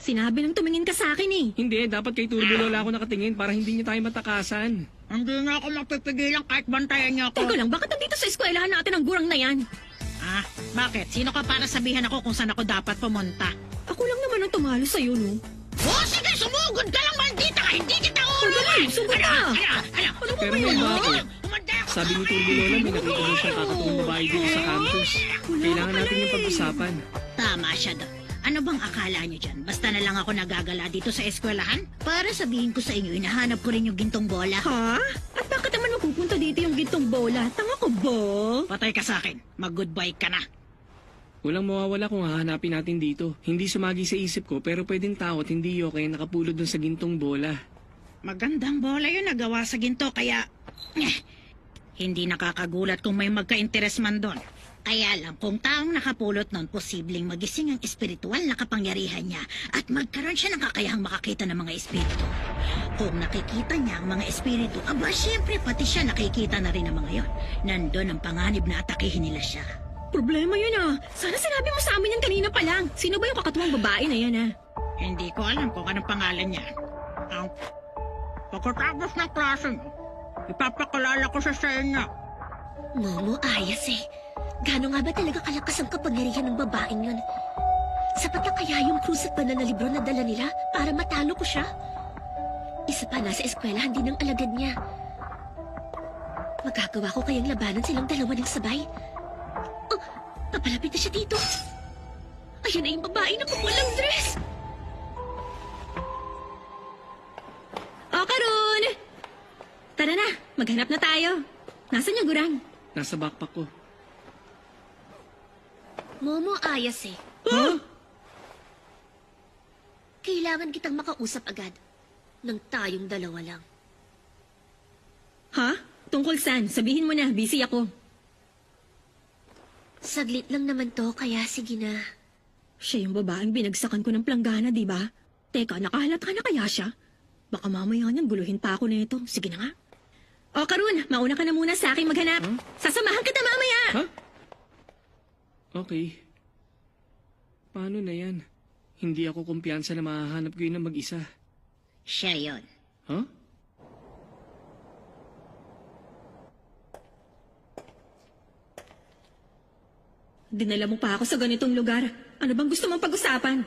Sinabi nang tumingin ka sa akin eh. Hindi, dapat kay Turbo Lola ako nakatingin para hindi niya tayo matakasan. Hindi nga ako mapipigilan kahit bantayan niyo ako. Teka lang, bakit nandito sa eskwelahan natin ang gurang na yan? Ah, bakit? Sino ka para sabihan ako kung saan ako dapat pumunta? Ako lang naman ang tumalo sa'yo, no? Oh, sige, sumugod ka lang, maldita ka! Hindi kita Dali, sugod na! Ano Pero may bakit? Sabi ni Turbo Lola, may nakita niya siyang kakatulong babae dito sa campus. Kailangan natin yung pag-usapan. Tama siya doon. Ano bang akala niyo dyan? Basta na lang ako nagagala dito sa eskwelahan? Para sabihin ko sa inyo, hinahanap ko rin yung gintong bola. Ha? At bakit naman mapupunta dito yung gintong bola? Tanga ko ba? Patay ka sa akin. Mag-goodbye ka na. Walang mawawala kung hahanapin natin dito. Hindi sumagi sa isip ko, pero pwedeng takot hindi okay nakapulot dun sa gintong bola. Magandang bola yun nagawa sa ginto, kaya... hindi nakakagulat kung may magka-interes man doon. Kaya lang, kung taong nakapulot nun, posibleng magising ang espiritual na kapangyarihan niya at magkaroon siya ng kakayahang makakita ng mga espiritu. Kung nakikita niya ang mga espiritu, aba syempre pati siya nakikita na rin ang mga yon. Nandun ang panganib na atakihin nila siya. Problema yun ah. Sana sinabi mo sa amin yan kanina pa lang. Sino ba yung kakatuwang babae na yan ah? Hindi ko alam kung anong pangalan niya. Ang pagkatapos ng klase niyo, ipapakalala ko siya sa inyo. Momo, ayos eh. Gano'n nga ba talaga kalakas ang kapangyarihan ng babaeng yun? Sapat na kaya yung krus at pananalibro na dala nila para matalo ko siya? Isa pa, nasa eskwelahan din ang alagad niya. Magagawa ko kayang labanan silang dalawa ng sabay? Oh, papalapit na siya dito. Ayan na yung babae na walang dress. O, Karun! Tara na, maghanap na tayo. Nasaan yung gurang? Nasa backpack ko. Momo, ayos eh. Huh? Kailangan kitang makausap agad. Nang tayong dalawa lang. Ha? Tungkol saan? Sabihin mo na, busy ako. Saglit lang naman to, kaya sige na. Siya yung babaeng binagsakan ko ng planggana, di ba? Teka, nakahalata na kaya siya? Baka mamaya niyang guluhin pa ako nito. Sige na nga. O, Karun, mauna ka na muna sa aking maghanap. Huh? Sasamahan kita mamaya. Ha? Okay. Paano na yan? Hindi ako kumpiyansa na mahahanap ko yun ng mag-isa. Siya yon. Huh? Dinala mo pa ako sa ganitong lugar. Ano bang gusto mong pag-usapan?